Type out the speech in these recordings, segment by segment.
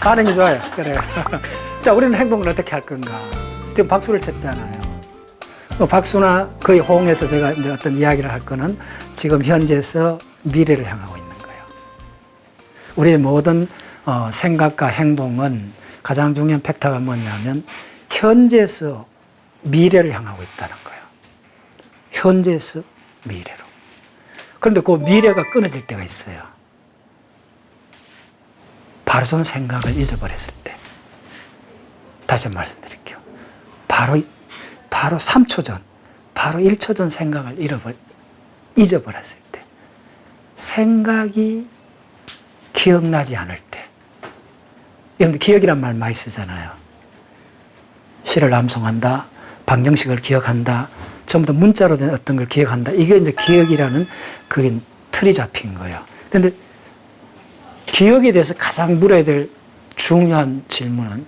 반응이 좋아요. 그래요. 자, 우리는 행동을 어떻게 할 건가? 지금 박수를 쳤잖아요. 박수나 거의 호응해서 제가 이제 어떤 이야기를 할 거는 지금 현재에서 미래를 향하고 있는 거예요. 우리의 모든 생각과 행동은 가장 중요한 팩터가 뭐냐면 현재에서 미래를 향하고 있다는 거예요. 현재에서 미래로. 그런데 그 미래가 끊어질 때가 있어요. 바로 전 생각을 잊어버렸을 때. 다시 한번 말씀드릴게요. 바로 3초 전, 바로 1초 전 생각을 잊어버렸을 때. 생각이 기억나지 않을 때. 여러분들 기억이란 말 많이 쓰잖아요. 시를 암송한다, 방정식을 기억한다, 전부 다 문자로 된 어떤 걸 기억한다. 이게 이제 기억이라는 그게 틀이 잡힌 거예요. 그런데 기억에 대해서 가장 물어야 될 중요한 질문은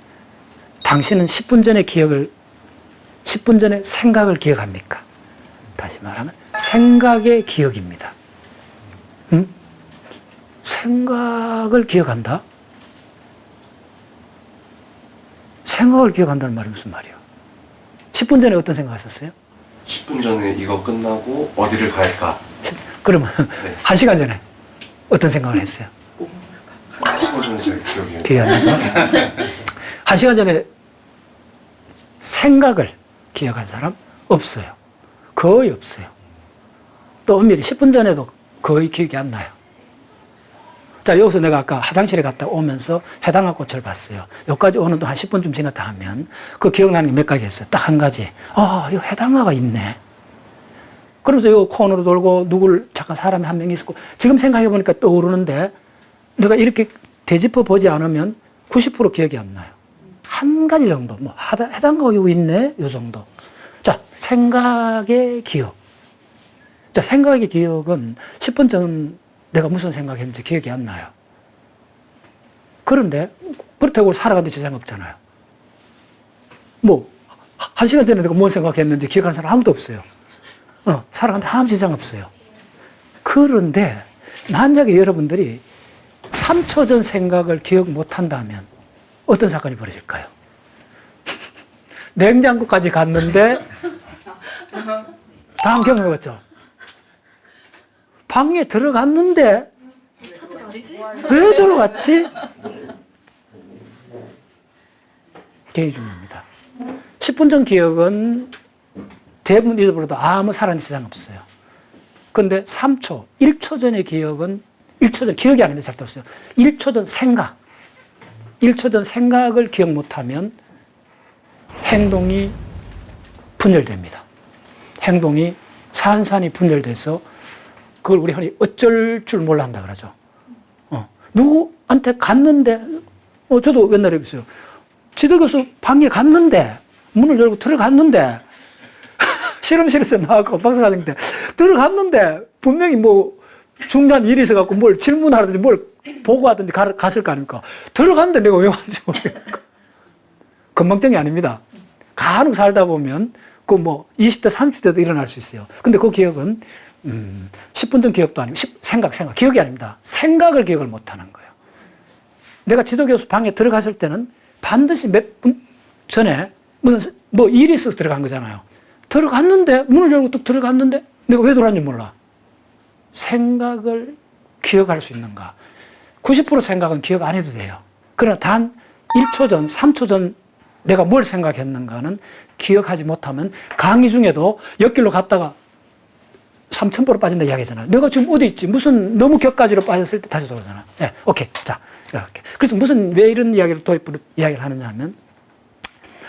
당신은 10분 전에 10분 전에 생각을 기억합니까? 다시 말하면 생각의 기억입니다. 응? 생각을 기억한다? 생각을 기억한다는 말이 무슨 말이에요? 10분 전에 어떤 생각 했었어요? 10분 전에 이거 끝나고 어디를 갈까? 그러면 네. 1시간 전에 어떤 생각을 했어요? 1시간 전에 잘 기억이 기억이 안 나서? 1시간 전에 생각을 기억한 사람 없어요. 거의 없어요. 또 엄밀히 10분 전에도 거의 기억이 안 나요. 자, 여기서 내가 아까 화장실에 갔다 오면서 해당한 꽃을 봤어요. 여기까지 오는 동안 한 10분쯤 지났다 하면 그 기억나는 게 몇 가지 있어요. 딱 한 가지. 아, 이거 해당화가 있네. 그러면서 이 코너로 돌고 누굴 잠깐 사람이 한 명 있었고 지금 생각해 보니까 떠오르는데 내가 이렇게 되짚어 보지 않으면 90% 기억이 안 나요. 한 가지 정도, 뭐 해당화가 여기 있네, 요 정도. 자, 생각의 기억. 자, 생각의 기억은 10분 전 내가 무슨 생각했는지 기억이 안 나요. 그런데 그렇다고 살아가는데 지장 없잖아요. 뭐 1시간 전에 내가 뭔 생각했는지 기억하는 사람 아무도 없어요. 살아가는데 아무 지장 없어요. 그런데 만약에 여러분들이 3초 전 생각을 기억 못한다면 어떤 사건이 벌어질까요? 냉장고까지 갔는데 다음 경험이었죠. 방에 들어갔는데 왜 들어갔지? 굉장히 중요합니다. 10분 전 기억은 대부분 잊어버려도 아무 살아있는 지장 없어요. 그런데 3초, 1초 전의 기억은 1초 전 기억이 아닌데 잘 들었어요. 1초 전 생각. 1초 전 생각을 기억 못하면 행동이 분열됩니다. 행동이 산산이 분열돼서 그걸 우리 흔히 어쩔 줄 몰라 한다 그러죠. 누구한테 갔는데, 저도 옛날에 있어요. 지도교수 방에 갔는데, 문을 열고 들어갔는데, 실험실에서 나왔고, 박사과정인데, 들어갔는데, 분명히 뭐, 중요한 일이 있어갖고 뭘 질문하든지 뭘 보고하든지 갔을 거 아닙니까? 들어갔는데 내가 왜 왔는지 모르겠고. 건망증이 아닙니다. 간혹 살다 보면, 그 뭐, 20대, 30대도 일어날 수 있어요. 근데 그 기억은, 10분 전 기억도 아니고, 생각. 기억이 아닙니다. 생각을 기억을 못 하는 거예요. 내가 지도교수 방에 들어갔을 때는 반드시 몇 분 전에 무슨, 뭐 일이 있어서 들어간 거잖아요. 들어갔는데, 문을 열고 뚝 들어갔는데, 내가 왜 들어왔는지 몰라. 생각을 기억할 수 있는가? 90% 생각은 기억 안 해도 돼요. 그러나 단 1초 전, 3초 전 내가 뭘 생각했는가는 기억하지 못하면 강의 중에도 옆길로 갔다가 3,000% 빠진다 이야기잖아요. 내가 지금 어디 있지? 무슨 너무 격가지로 빠졌을 때 다시 돌아오잖아. 네, 오케이. 자, 이렇게. 그래서 왜 이런 이야기를 도입부로 이야기를 하느냐 하면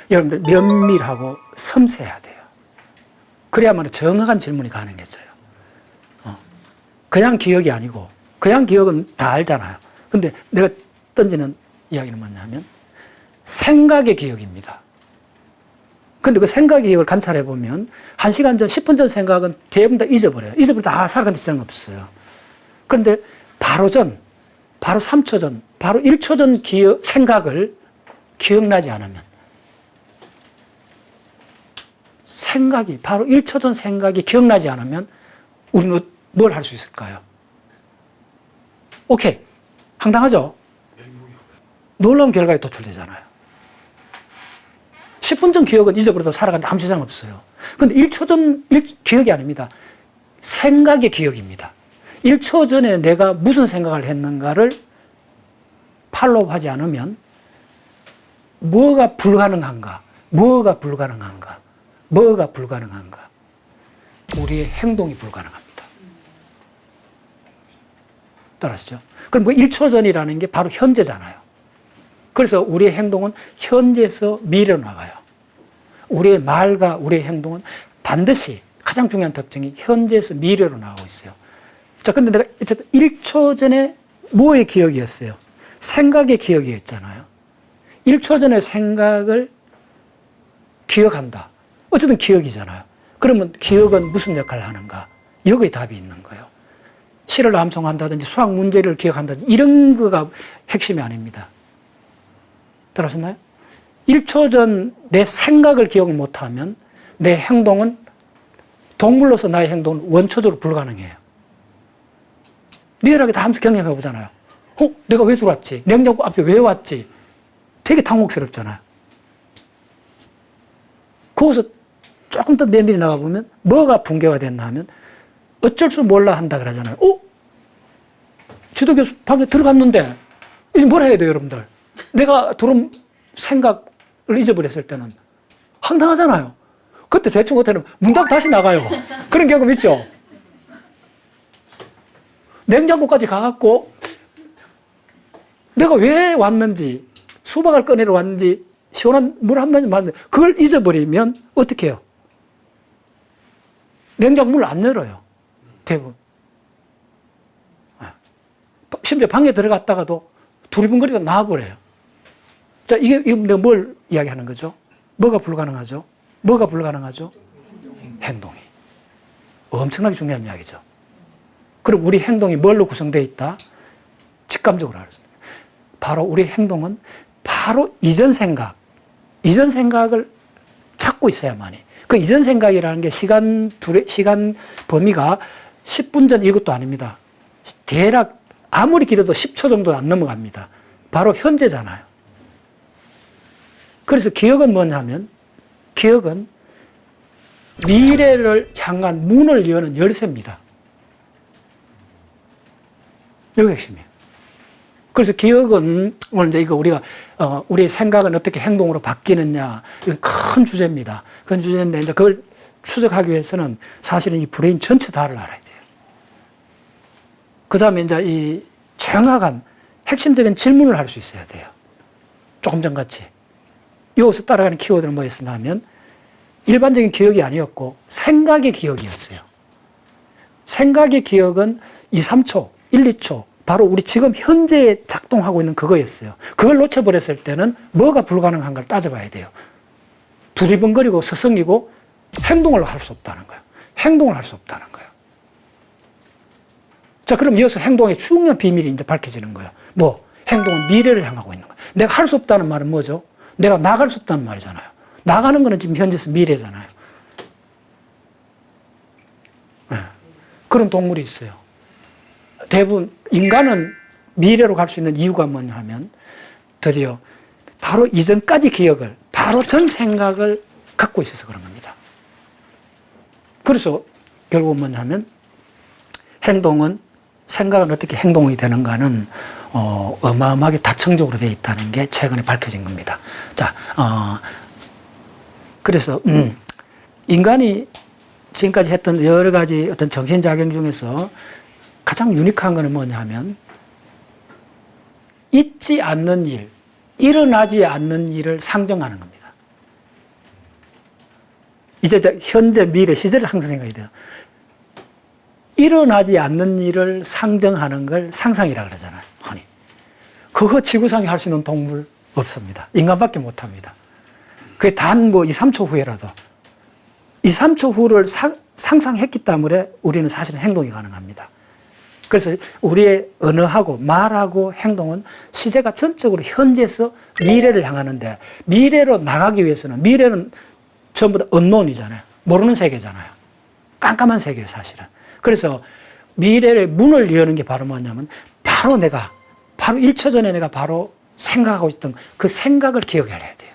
여러분들 면밀하고 섬세해야 돼요. 그래야만 정확한 질문이 가능해져요. 그냥 기억이 아니고, 그냥 기억은 다 알잖아요. 근데 내가 던지는 이야기는 뭐냐면, 생각의 기억입니다. 근데 그 생각의 기억을 관찰해보면, 1시간 전, 10분 전 생각은 대부분 다 잊어버려요. 잊어버리다, 살아가는데 지장 없어요. 그런데 바로 3초 전, 바로 1초 전 생각을 기억나지 않으면, 바로 1초 전 생각이 기억나지 않으면, 우리는 뭘 할 수 있을까요? 오케이. 황당하죠? 놀라운 결과에 도출되잖아요. 10분 전 기억은 잊어버려도 살아가는데 아무 지장 없어요. 근데 1초 전 기억이 아닙니다. 생각의 기억입니다. 1초 전에 내가 무슨 생각을 했는가를 팔로우하지 않으면 뭐가 불가능한가? 뭐가 불가능한가? 뭐가 불가능한가? 우리의 행동이 불가능합니다. 따라하시죠? 그럼 그 1초 전이라는 게 바로 현재잖아요. 그래서 우리의 행동은 현재에서 미래로 나가요. 우리의 말과 우리의 행동은 반드시 가장 중요한 특징이 현재에서 미래로 나가고 있어요. 자, 근데 내가 어쨌든 1초 전에 뭐의 기억이었어요? 생각의 기억이었잖아요. 1초 전의 생각을 기억한다. 어쨌든 기억이잖아요. 그러면 기억은 무슨 역할을 하는가? 여기에 답이 있는 거예요. 시를 암송한다든지 수학 문제를 기억한다든지 이런 거가 핵심이 아닙니다. 들었나요? 1초 전 내 생각을 기억 못하면 내 행동은 동물로서 나의 행동은 원초적으로 불가능해요. 리얼하게 다 하면서 경험해 보잖아요. 내가 왜 들어왔지? 냉장고 앞에 왜 왔지? 되게 당혹스럽잖아요. 거기서 조금 더 면밀히 나가보면 뭐가 붕괴가 됐나 하면 어쩔 줄 몰라 한다 그러잖아요. 지도 교수 방에 들어갔는데 이제 뭘 해야 돼요, 여러분들? 내가 들어온 생각을 잊어버렸을 때는 황당하잖아요. 그때 대충 못하면 문 닫고 다시 나가요. 그런 경험 있죠? 냉장고까지 가갖고 내가 왜 왔는지, 수박을 꺼내러 왔는지, 시원한 물 한 잔 마셨는데 그걸 잊어버리면 어떻게 해요? 냉장고 문을 안 열어요. 대부분. 심지어 방에 들어갔다가도 두리번거리다 나와버려요. 자, 이게 내가 뭘 이야기하는 거죠? 뭐가 불가능하죠? 뭐가 불가능하죠? 행동이. 엄청나게 중요한 이야기죠. 그럼 우리 행동이 뭘로 구성되어 있다? 직감적으로 알수 있습니다. 바로 우리 행동은 바로 이전 생각을 찾고 있어야만이. 그 이전 생각이라는 게 시간 범위가 10분 전 이것도 아닙니다. 대략 아무리 길어도 10초 정도 안 넘어갑니다. 바로 현재잖아요. 그래서 기억은 뭐냐면 기억은 미래를 향한 문을 여는 열쇠입니다. 여기 핵심이에요. 그래서 기억은 오늘 이제 이거 우리가 우리의 생각은 어떻게 행동으로 바뀌느냐 이건 큰 주제입니다. 큰 주제인데 이제 그걸 추적하기 위해서는 사실은 이 브레인 전체 다를 알아야 돼요. 그 다음에 이제 이 정확한 핵심적인 질문을 할 수 있어야 돼요. 조금 전같이. 여기서 따라가는 키워드는 뭐였으나 하면 일반적인 기억이 아니었고 생각의 기억이었어요. 생각의 기억은 2, 3초, 1, 2초 바로 우리 지금 현재에 작동하고 있는 그거였어요. 그걸 놓쳐버렸을 때는 뭐가 불가능한가를 따져봐야 돼요. 두리번거리고 서성이고 행동을 할 수 없다는 거예요. 행동을 할 수 없다는 거예요. 자, 그럼 이어서 행동의 중요한 비밀이 이제 밝혀지는 거예요. 뭐? 행동은 미래를 향하고 있는 거예요. 내가 할 수 없다는 말은 뭐죠? 내가 나갈 수 없다는 말이잖아요. 나가는 거는 지금 현재에서 미래잖아요. 네. 그런 동물이 있어요. 대부분 인간은 미래로 갈 수 있는 이유가 뭐냐 하면 드디어 바로 이전까지 기억을, 바로 전 생각을 갖고 있어서 그런 겁니다. 그래서 결국 뭐냐 하면 행동은, 생각은 어떻게 행동이 되는가는 어마어마하게 다층적으로 되어 있다는 게 최근에 밝혀진 겁니다. 자, 그래서 인간이 지금까지 했던 여러 가지 어떤 정신작용 중에서 가장 유니크한 거는 뭐냐 하면 있지 않는 일, 일어나지 않는 일을 상정하는 겁니다. 이제 현재, 미래, 시제를 항상 생각해야 돼요. 일어나지 않는 일을 상정하는 걸 상상이라고 그러잖아요. 흔히. 그거 지구상에 할 수 있는 동물 없습니다. 인간밖에 못합니다. 그게 단 2, 3초 후에라도 2, 3초 후를 상상했기 때문에 우리는 사실은 행동이 가능합니다. 그래서 우리의 언어하고 말하고 행동은 시제가 전적으로 현재에서 미래를 향하는데 미래로 나가기 위해서는 미래는 전부 다 언론이잖아요. 모르는 세계잖아요. 깜깜한 세계예요, 사실은. 그래서 미래의 문을 여는 게 바로 뭐냐면 바로 1초 전에 내가 바로 생각하고 있던 그 생각을 기억해야 돼요.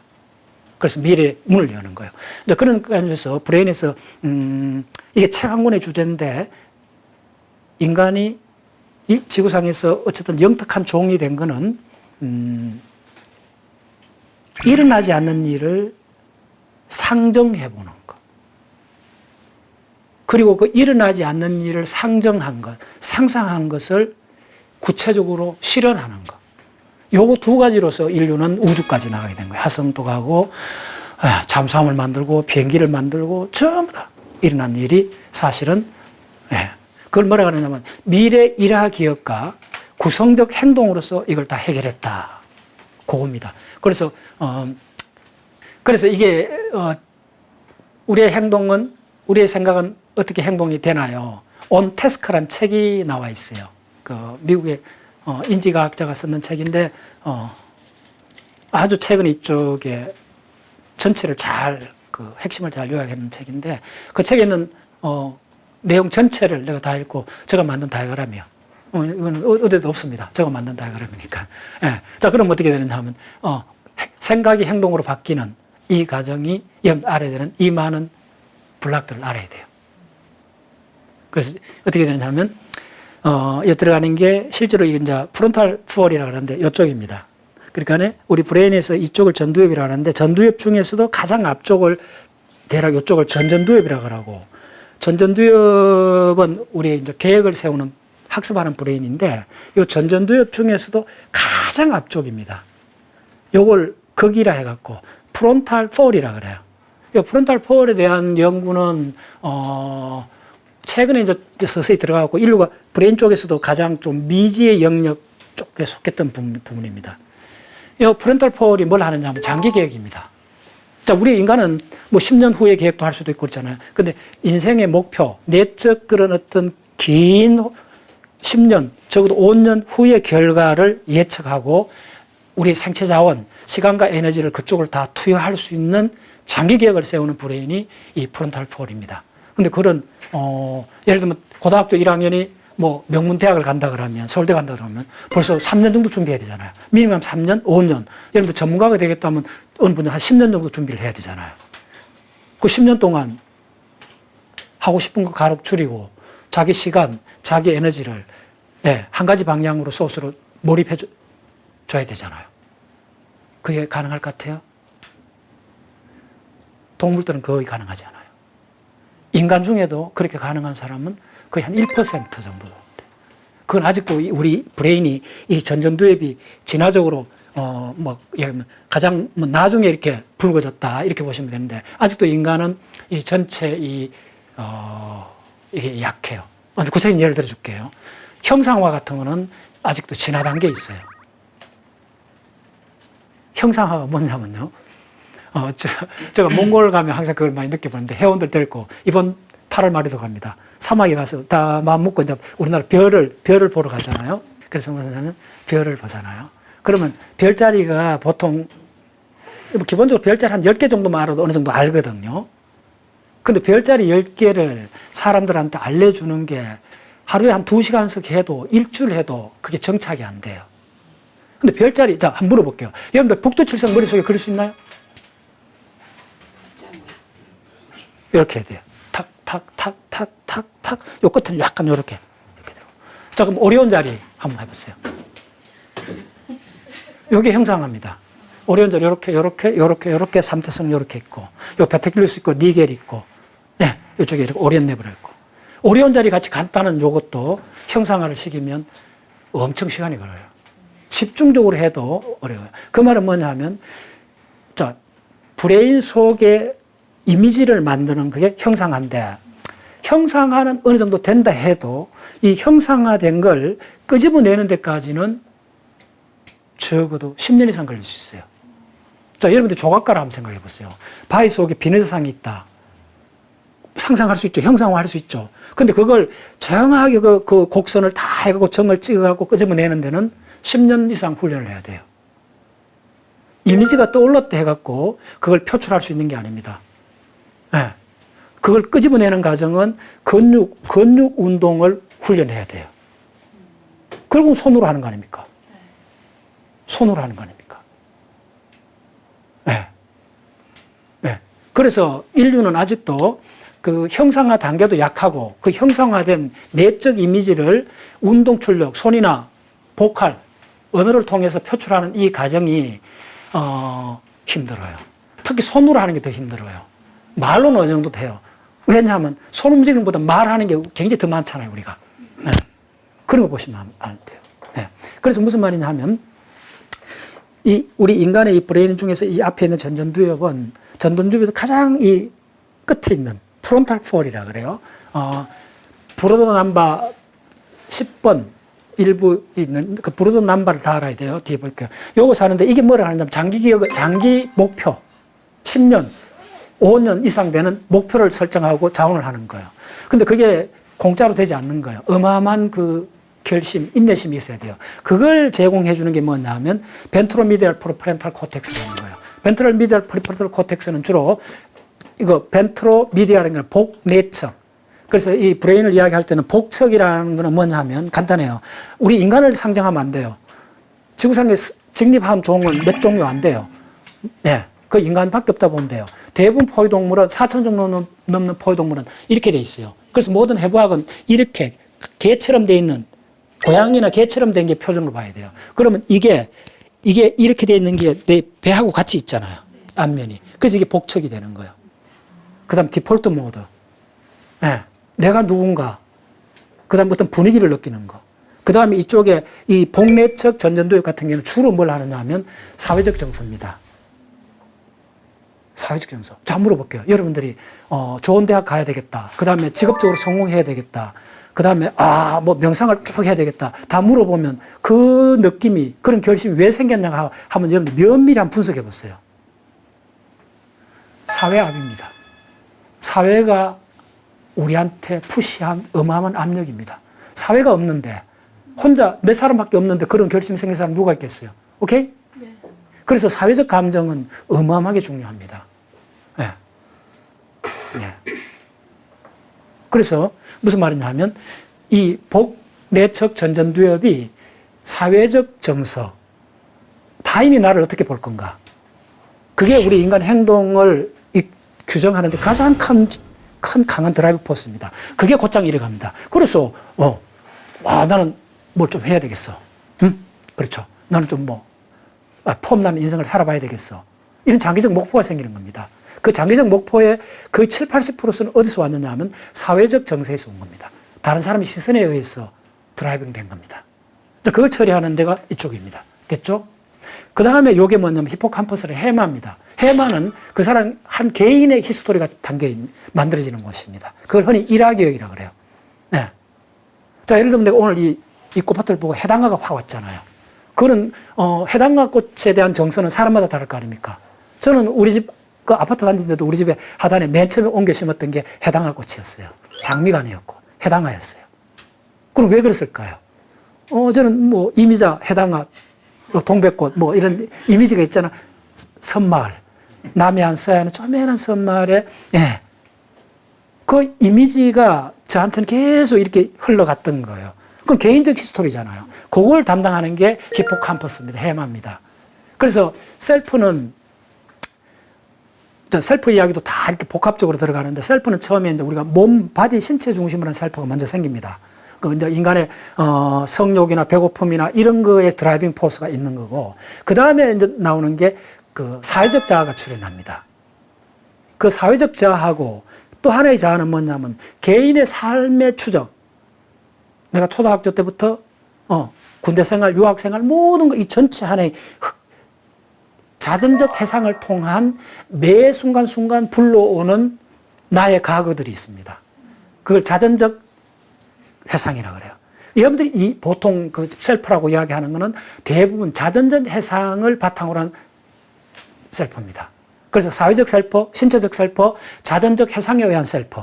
그래서 미래의 문을 여는 거예요. 이제 그런 관점에서 브레인에서 이게 책 한 권의 주제인데 인간이 이 지구상에서 어쨌든 영특한 종이 된 거는 일어나지 않는 일을 상정해 보는 것. 그리고 그 일어나지 않는 일을 상정한 것, 상상한 것을 구체적으로 실현하는 것. 요거 두 가지로서 인류는 우주까지 나가게 된 거예요. 화성도 가고 잠수함을 만들고 비행기를 만들고 전부 다 일어난 일이 사실은 그걸 뭐라고 하느냐면 미래 일화 기억과 구성적 행동으로서 이걸 다 해결했다. 그겁니다. 그래서 이게 우리의 행동은 우리의 생각은 어떻게 행동이 되나요? 온 태스크란 책이 나와 있어요. 그 미국의 인지과학자가 썼는 책인데 아주 최근 이쪽에 전체를 그 핵심을 잘 요약하는 책인데 그 책에는 내용 전체를 내가 다 읽고 제가 만든 다이어그램이요. 이건 어디도 없습니다. 제가 만든 다이어그램이니까. 예. 자, 그럼 어떻게 되느냐 하면 생각이 행동으로 바뀌는 이 과정이 알아야 되는 이 많은 블록들을 알아야 돼요. 그래서 어떻게 되느냐 하면 여기 들어가는 게 실제로 이게 이제 프론탈 푸얼이라고 하는데 이쪽입니다. 그러니까 우리 브레인에서 이쪽을 전두엽이라고 하는데 전두엽 중에서도 가장 앞쪽을 대략 이쪽을 전전두엽이라고 하고 전전두엽은 우리 이제 계획을 세우는 학습하는 브레인인데 이 전전두엽 중에서도 가장 앞쪽입니다. 요걸 극이라 해갖고 프론탈 폴이라 그래요. 이 프론탈 폴에 대한 연구는 최근에 이제 서서히 들어가고 인류가 브레인 쪽에서도 가장 좀 미지의 영역 쪽에 속했던 부분입니다. 이 프론탈 폴이 뭘 하느냐 하면 장기 계획입니다. 자, 우리 인간은 뭐 10년 후에 계획도 할 수도 있고 그렇잖아요. 근데 인생의 목표, 내적 그런 어떤 긴 10년, 적어도 5년 후의 결과를 예측하고 우리 생체 자원, 시간과 에너지를 그쪽을 다 투여할 수 있는 장기 계획을 세우는 브레인이 이 프론탈 폴입니다. 근데 그런, 예를 들면 고등학교 1학년이 뭐 명문대학을 간다 그러면, 서울대 간다 그러면 벌써 3년 정도 준비해야 되잖아요. 미니멈 3년, 5년. 예를 들면 전문가가 되겠다 하면 어느 분은 한 10년 정도 준비를 해야 되잖아요. 그 10년 동안 하고 싶은 거 가록 줄이고 자기 시간, 자기 에너지를 한 가지 방향으로 소스로 몰입해 줘야 되잖아요. 그게 가능할 것 같아요? 동물들은 거의 가능하지 않아요. 인간 중에도 그렇게 가능한 사람은 거의 한 1% 정도. 그건 아직도 우리 브레인이 이 전전두엽이 진화적으로 가장 나중에 이렇게 붉어졌다 이렇게 보시면 되는데 아직도 인간은 이 전체 이게 약해요. 구체적인 예를 들어줄게요. 형상화 같은 거는 아직도 진화 단계에 있어요. 형상화가 뭐냐면요. 제가 몽골 가면 항상 그걸 많이 느껴보는데 회원들 데리고 이번 8월 말에도 갑니다. 사막에 가서 다 마음 먹고 이제 우리나라 별을 보러 가잖아요. 그래서 뭐냐면 별을 보잖아요. 그러면 별자리가 보통 기본적으로 별자리 한 10개 정도만 알아도 어느 정도 알거든요. 근데 별자리 10개를 사람들한테 알려주는 게 하루에 한 2시간씩 해도 일주일 해도 그게 정착이 안 돼요. 근데 별자리, 자, 한번 물어볼게요. 여러분들 북두칠성 머릿속에 그릴 수 있나요? 이렇게 해야 돼요. 탁, 탁, 탁, 탁, 탁, 탁. 요 끝은 약간 요렇게. 이렇게 되고. 자, 그럼 오리온 자리 한번 해보세요. 요게 형상합니다. 오리온 자리 요렇게 삼태성 요렇게 있고, 요 베테킬루스 있고, 니겔 있고, 네, 요쪽에 이렇게 오리온 네브라 있고. 오리온 자리 같이 간단한 요것도 형상화를 시키면 엄청 시간이 걸려요. 집중적으로 해도 어려워요. 그 말은 뭐냐 하면, 자, 브레인 속에 이미지를 만드는 그게 형상화인데, 형상화는 어느 정도 된다 해도 이 형상화된 걸 끄집어내는 데까지는 적어도 10년 이상 걸릴 수 있어요. 자, 여러분들 조각가라 한번 생각해 보세요. 바위 속에 비너상이 있다. 상상할 수 있죠. 형상화할 수 있죠. 근데 그걸 정확하게 그 곡선을 다 해가고 점을 찍어갖고 끄집어내는 데는 10년 이상 훈련을 해야 돼요. 이미지가 떠올랐다 해갖고 그걸 표출할 수 있는 게 아닙니다. 네. 그걸 끄집어내는 과정은 근육 운동을 훈련해야 돼요. 결국은 손으로 하는 거 아닙니까? 손으로 하는 거 아닙니까? 네. 네. 그래서 인류는 아직도 그 형상화 단계도 약하고 그 형상화된 내적 이미지를 운동 출력, 손이나 보컬, 언어를 통해서 표출하는 이 과정이 힘들어요. 특히 손으로 하는 게 더 힘들어요. 말로는 어느 정도 돼요. 왜냐하면 손 움직이는 것보다 말하는 게 굉장히 더 많잖아요, 우리가. 네. 그런 거 보시면 안 돼요. 네. 그래서 무슨 말이냐 하면 우리 인간의 이 브레인 중에서 이 앞에 있는 전전두엽은 전전두엽에서 가장 이 끝에 있는 프론탈 폴이라 그래요. 브로드 넘버 10번 일부 있는 그 브로드 넘버를 다 알아야 돼요. 뒤에 볼게요. 요거 사는데 이게 뭐를 하냐면 장기 목표 10년, 5년 이상 되는 목표를 설정하고 자원을 하는 거예요. 근데 그게 공짜로 되지 않는 거예요. 어마어마한 그 결심, 인내심이 있어야 돼요. 그걸 제공해 주는 게 뭐냐면 벤트로미디얼 프리프론탈 코텍스라는 거예요. 벤트로미디얼 프리프론탈 코텍스는 주로 이거 벤트로미디얼이라는 건 복내척. 그래서 이 브레인을 이야기할 때는 복척이라는 거는 뭐냐 하면 간단해요. 우리 인간을 상정하면 안 돼요. 지구상에 직립한 종은 몇 종류 안 돼요. 네. 그 인간밖에 없다 보면 돼요. 대부분 포유동물은 4천 정도 넘는 포유동물은 이렇게 돼 있어요. 그래서 모든 해부학은 이렇게 개처럼 돼 있는 고양이나 개처럼 된 게 표준으로 봐야 돼요. 그러면 이게 이렇게 돼 있는 게 내 배하고 같이 있잖아요. 앞면이. 그래서 이게 복척이 되는 거예요. 그 다음 디폴트 모드. 네. 내가 누군가. 그 다음 어떤 분위기를 느끼는 거. 그 다음에 이쪽에 이 복내척 전전두엽 같은 경우는 주로 뭘 하느냐 하면 사회적 정서입니다. 사회적 정서. 자, 물어볼게요. 여러분들이, 좋은 대학 가야 되겠다. 그 다음에 직업적으로 성공해야 되겠다. 그 다음에, 뭐 명상을 쭉 해야 되겠다. 다 물어보면 그 느낌이, 그런 결심이 왜 생겼나 하면 여러분들 면밀히 한번 분석해 보세요. 사회압입니다. 사회가 우리한테 푸시한 어마어마한 압력입니다. 사회가 없는데, 혼자 몇 사람밖에 없는데 그런 결심이 생긴 사람 누가 있겠어요? 오케이? 네. 그래서 사회적 감정은 어마어마하게 중요합니다. 네. 네. 그래서 무슨 말이냐 하면 이 복내척 전전두엽이 사회적 정서, 타인이 나를 어떻게 볼 건가. 그게 우리 인간 행동을 규정하는데 가장 큰 강한 드라이브 포스입니다. 그게 곧장 이래 갑니다. 그래서, 나는 뭘 좀 해야 되겠어. 응? 그렇죠. 나는 좀 폼나는 인생을 살아봐야 되겠어. 이런 장기적 목표가 생기는 겁니다. 그 장기적 목표의 거의 7, 80%는 어디서 왔느냐 하면 사회적 정세에서 온 겁니다. 다른 사람의 시선에 의해서 드라이빙 된 겁니다. 그걸 처리하는 데가 이쪽입니다. 됐죠? 그 다음에 요게 뭐냐면 히포캄퍼스의 해마입니다. 해마는 그 사람 한 개인의 히스토리가 만들어지는 곳입니다. 그걸 흔히 일화기억이라고 그래요. 네. 자, 예를 들면 내가 오늘 이 꽃밭을 보고 해당화가 확 왔잖아요. 그거는, 해당화 꽃에 대한 정서는 사람마다 다를 거 아닙니까? 저는 우리 집, 그 아파트 단지인데도 우리 집에 하단에 맨 처음에 옮겨 심었던 게 해당화 꽃이었어요. 장미가 아니었고, 해당화였어요. 그럼 왜 그랬을까요? 저는 이미자, 해당화, 동백꽃, 이런 이미지가 있잖아. 섬마을. 남해안, 서해안, 쪼매난 섬마을에, 예. 그 이미지가 저한테는 계속 이렇게 흘러갔던 거예요. 그건 개인적 히스토리잖아요. 그걸 담당하는 게 히포캄퍼스입니다. 해마입니다. 그래서 셀프는, 셀프 이야기도 다 이렇게 복합적으로 들어가는데 셀프는 처음에 이제 우리가 몸, 바디, 신체 중심으로 한 셀프가 먼저 생깁니다. 그 이제 인간의 성욕이나 배고픔이나 이런 거에 드라이빙 포스가 있는 거고, 그 다음에 이제 나오는 게 그 사회적 자아가 출현합니다. 그 사회적 자아하고 또 하나의 자아는 뭐냐면 개인의 삶의 추적. 내가 초등학교 때부터 군대 생활, 유학 생활 모든 거 이 전체 하나의 자전적 해상을 통한 매 순간순간 불러오는 나의 과거들이 있습니다. 그걸 자전적 해상이라고 그래요. 여러분들이 보통 그 셀프라고 이야기하는 거는 대부분 자전적 해상을 바탕으로 한 셀프입니다. 그래서 사회적 셀프, 신체적 셀프, 자전적 해상에 의한 셀프.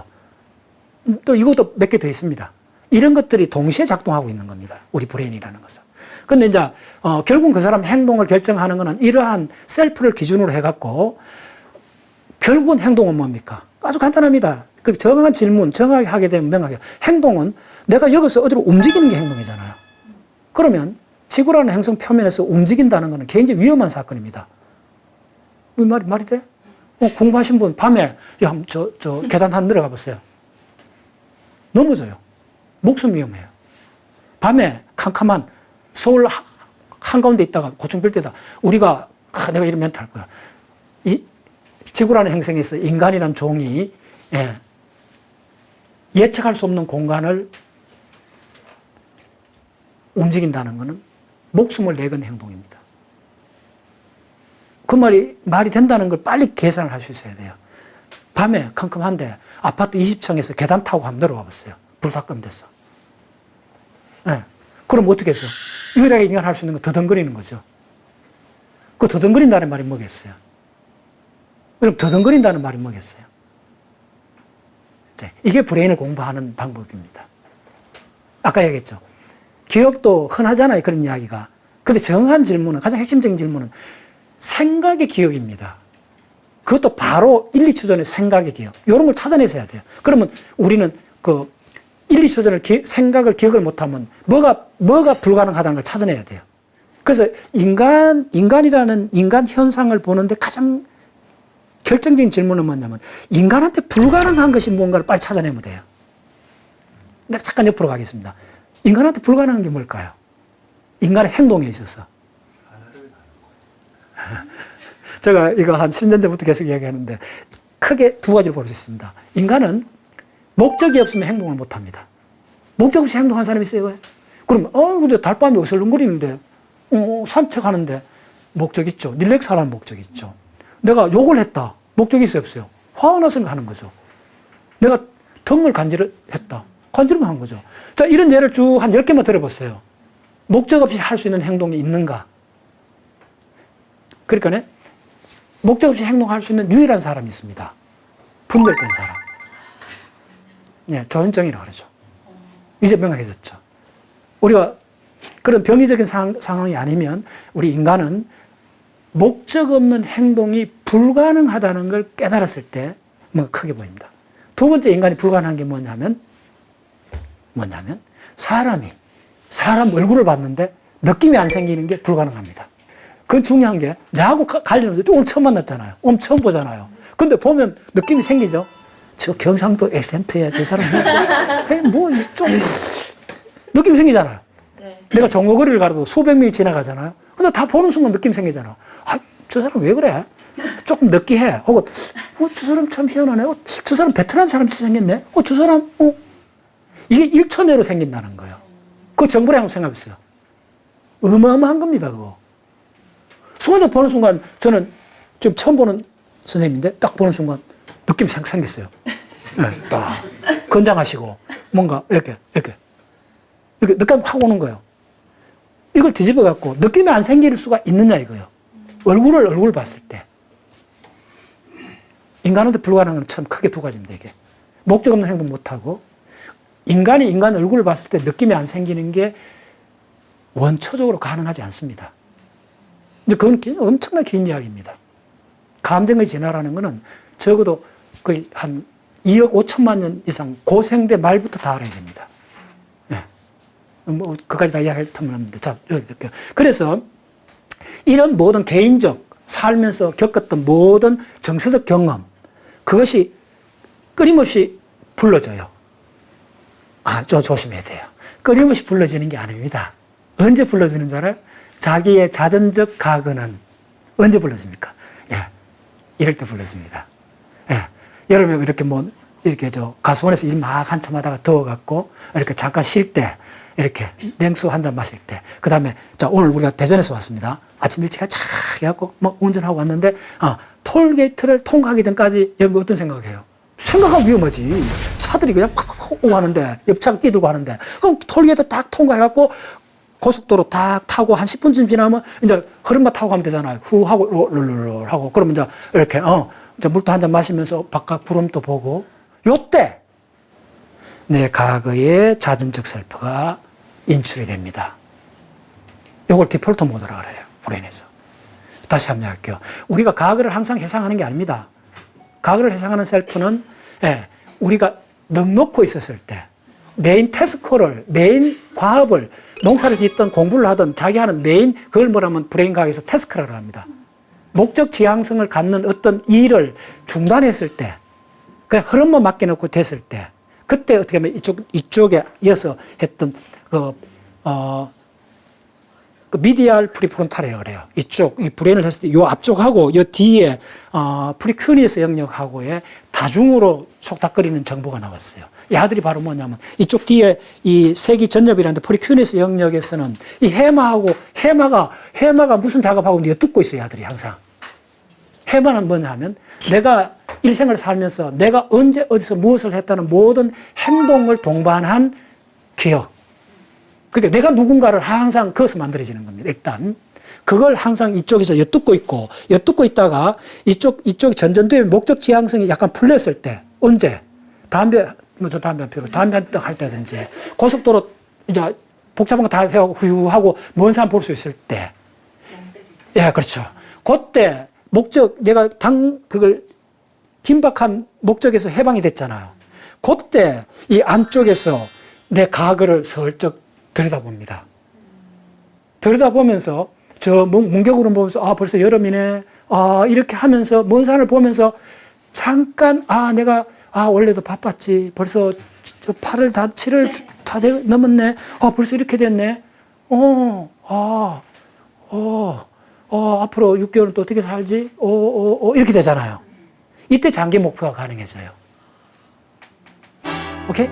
또 이것도 몇 개 더 있습니다. 이런 것들이 동시에 작동하고 있는 겁니다. 우리 브레인이라는 것은. 근데 이제, 결국 그 사람 행동을 결정하는 거는 이러한 셀프를 기준으로 해갖고, 결국은 행동은 뭡니까? 아주 간단합니다. 그 정확한 질문, 정확하게 하게 되면 명확해요. 행동은 내가 여기서 어디로 움직이는 게 행동이잖아요. 그러면 지구라는 행성 표면에서 움직인다는 것은 굉장히 위험한 사건입니다. 말이 돼? 궁금하신 분, 밤에, 야, 계단 한 내려가 보세요. 넘어져요. 목숨 위험해요. 밤에 캄캄한 서울 한가운데 있다가 고충 빌 때다. 우리가, 내가 이런 멘트 할 거야. 이 지구라는 행성에서 인간이란 종이, 예측할 수 없는 공간을 움직인다는 것은 목숨을 내건 행동입니다. 그 말이 된다는 걸 빨리 계산을 할 수 있어야 돼요. 밤에 컴컴한데 아파트 20층에서 계단 타고 한번 내려와 봤어요. 불 다 끈 데서. 그럼 어떻게 했어? 유일하게 인간 할 수 있는 건 더덩거리는 거죠. 그 더덩거린다는 말이 뭐겠어요? 그럼 더덩거린다는 말이 뭐겠어요? 이게 브레인을 공부하는 방법입니다. 아까 얘기했죠. 기억도 흔하잖아요. 그런 이야기가. 근데 정확한 질문은, 가장 핵심적인 질문은 생각의 기억입니다. 그것도 바로 1, 2초 전의 생각의 기억. 이런 걸 찾아내셔야 돼요. 그러면 우리는 그 1, 2초 전에 생각을 기억을 못하면 뭐가 불가능하다는 걸 찾아내야 돼요. 그래서 인간이라는 인간 현상을 보는데 가장 결정적인 질문은 뭐냐면 인간한테 불가능한 것이 무언가를 빨리 찾아내면 돼요. 내가 잠깐 옆으로 가겠습니다. 인간한테 불가능한 게 뭘까요? 인간의 행동에 있어서. 제가 이거 한 10년 전부터 계속 이야기하는데 크게 두 가지를 볼 수 있습니다. 인간은 목적이 없으면 행동을 못 합니다. 목적 없이 행동하는 사람이 있어요. 그러면, 근데 달밤에 어슬렁거리는데, 산책하는데 목적 있죠. 릴렉스 하라는 목적이 있죠. 내가 욕을 했다. 목적이 있어요, 없어요? 화가 나서 하는 거죠. 내가 등을 간지럽했다. 간지러면 한 거죠. 자, 이런 예를 쭉 한 10개만 들어보세요. 목적 없이 할 수 있는 행동이 있는가? 그러니까, 목적 없이 행동할 수 있는 유일한 사람이 있습니다. 분열된 사람. 저인정이라고 그러죠. 이제 명확해졌죠. 우리가 그런 변이적인 상황이 아니면 우리 인간은 목적 없는 행동이 불가능하다는 걸 깨달았을 때 뭔가 크게 보입니다. 두 번째 인간이 불가능한 게 뭐냐면 사람 얼굴을 봤는데 느낌이 안 생기는 게 불가능합니다. 그 중요한 게 나하고 관련해서 오늘 처음 만났잖아요. 오늘 처음 보잖아요. 근데 보면 느낌이 생기죠. 저 경상도 액센트야, 저 사람. 그냥 좀 느낌이 생기잖아요. 네. 내가 종로거리를 가도 수백 명이 지나가잖아요. 근데 다 보는 순간 느낌이 생기잖아. 저 사람 왜 그래? 조금 느끼해. 혹은, 저 사람 참 희한하네. 저 사람 베트남 사람처럼 생겼네. 저 사람, 이게 1초 내로 생긴다는 거예요. 그 정보를 한번 생각해 보세요. 어마어마한 겁니다, 그거. 순간적으로 보는 순간, 저는 지금 처음 보는 선생님인데, 딱 보는 순간 느낌이 생겼어요. 네, 딱. 건장하시고, 뭔가, 이렇게 느낌이 확 오는 거예요. 이걸 뒤집어 갖고 느낌이 안 생길 수가 있느냐 이거예요. 얼굴을 봤을 때. 인간한테 불가능한 건 참 크게 두 가지입니다, 이게. 목적 없는 행동 못하고, 인간이 인간 얼굴을 봤을 때 느낌이 안 생기는 게 원초적으로 가능하지 않습니다. 이제 그건 엄청나게 긴 이야기입니다. 감정의 진화라는 거는 적어도 거의 한 2억 5천만 년 이상 고생대 말부터 다 알아야 됩니다. 그까지 다 이야기할 틈은 없는데. 자, 이렇게. 그래서 이런 모든 개인적 살면서 겪었던 모든 정서적 경험, 그것이 끊임없이 불러져요. 좀 조심해야 돼요. 끊임없이 불러지는 게 아닙니다. 언제 불러지는 줄 알아요? 자기의 자전적 가근은 언제 불러집니까? 이럴 때 불러집니다. 여러분, 이렇게 가수원에서 일 막 한참 하다가 더워갖고, 이렇게 잠깐 쉴 때, 이렇게 냉수 한 잔 마실 때, 그 다음에, 오늘 우리가 대전에서 왔습니다. 아침 일찍 촥 해갖고, 운전하고 왔는데, 톨게이트를 통과하기 전까지 여러분 어떤 생각해요? 생각하면 위험하지. 차들이 그냥 팍팍 오고 하는데, 옆차가 끼들고 하는데, 그럼 톨게이트 딱 통과해갖고, 고속도로 딱 타고 한 10분쯤 지나면, 이제 흐름만 타고 가면 되잖아요. 후 하고, 롤롤롤 하고, 그러면 이제 이렇게, 이제 물도 한 잔 마시면서 바깥 구름도 보고, 요때, 내 과거의 자전적 셀프가 인출이 됩니다. 요걸 디폴트 모드라고 그래요. 브레인에서. 다시 한번 할게요. 우리가 과거를 항상 회상하는 게 아닙니다. 과거를 회상하는 셀프는, 우리가 넉넉고 있었을 때, 메인 태스크를, 메인 과업을 농사를 짓든 공부를 하든 자기 하는 메인, 그걸 뭐라면 브레인 과학에서 태스크라고 합니다. 목적 지향성을 갖는 어떤 일을 중단했을 때, 그냥 흐름만 맡겨놓고 됐을 때, 그때 어떻게 하면 이쪽에 이어서 했던 그 미디알 프리프론탈이라고 그래요. 이쪽, 이 브레인을 했을 때 요 앞쪽하고 요 뒤에 프리큐니어스 영역하고의 다중으로 속닥거리는 정보가 나왔어요. 이 아들이 바로 뭐냐면 이쪽 뒤에 이 세기 전엽이라는데 프리큐니어스 영역에서는 이 해마가 무슨 작업하고 엿듣고 있어요, 아들이 항상. 해마는 뭐냐 하면 내가 일생을 살면서 내가 언제 어디서 무엇을 했다는 모든 행동을 동반한 기억. 그러니까 내가 누군가를 항상 그것서 만들어지는 겁니다. 일단 그걸 항상 이쪽에서 엿듣고 있다가 이쪽 전전두의 목적 지향성이 약간 풀렸을 때, 언제 담배 한 피우고 담배 한 대 할 때든지 고속도로 이제 복잡한 거 다 해하고 후유하고 먼 산 볼 수 있을 때, 예, 그렇죠. 그때 목적 내가 그걸 긴박한 목적에서 해방이 됐잖아요. 그때 이 안쪽에서 내 과거를 슬쩍 들여다봅니다. 들여다보면서 저 문격으로 보면서 벌써 여름이네. 이렇게 하면서 먼 산을 보면서 잠깐 내가 원래도 바빴지. 벌써 저 8월 7월 다 넘었네. 벌써 이렇게 됐네. 앞으로 6개월은 또 어떻게 살지? 이렇게 되잖아요. 이때 장기 목표가 가능해져요. 오케이?